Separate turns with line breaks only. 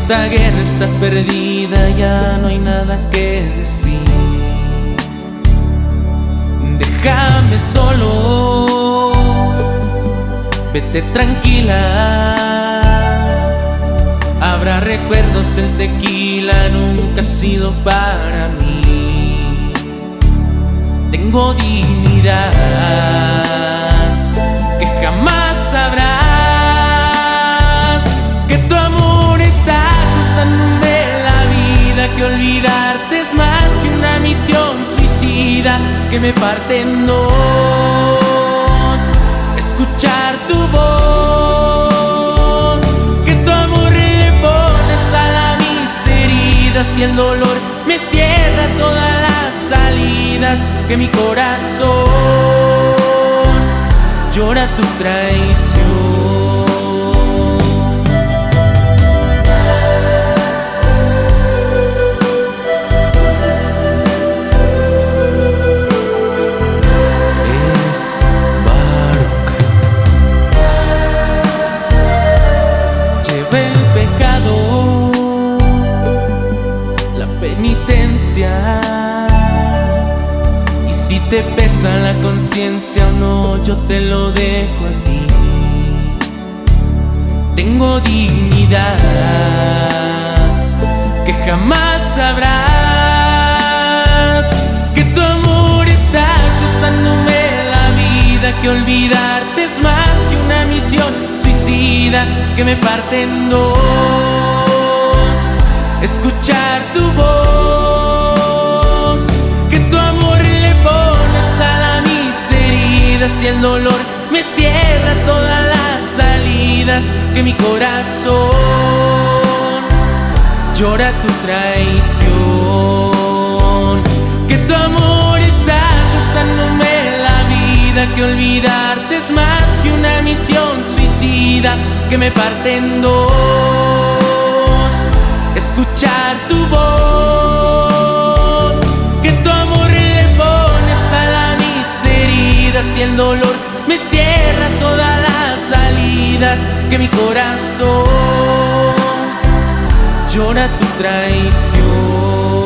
esta guerra está perdida, ya no hay nada que decir. Déjame solo, vete tranquila. Habrá recuerdos, el tequila nunca ha sido para mí. Tengo dignidad que jamás sabrás, que tu amor está costándome la vida, que olvidarte es más que una misión suicida que me parte en dos. Escuchar tu voz, que tu amor le pones a la mis heridas y el dolor me cierra todas las salidas, que mi corazón llora tu traición. Y si te pesa la conciencia o no, yo te lo dejo a ti. Tengo dignidad que jamás sabrás, que tu amor está costándome la vida, que olvidarte es más que una misión suicida que me parte en dos. Escuchar tu voz, que tu amor le pones a la mis heridas y el dolor me cierra todas las salidas, que mi corazón llora tu traición. Que tu amor está costándome la vida, que olvidarte es más que una misión suicida que me parte en dos. Escuchar tu voz, que tu amor le pones a la mis heridas y el dolor me cierra todas las salidas, que mi corazón llora tu traición.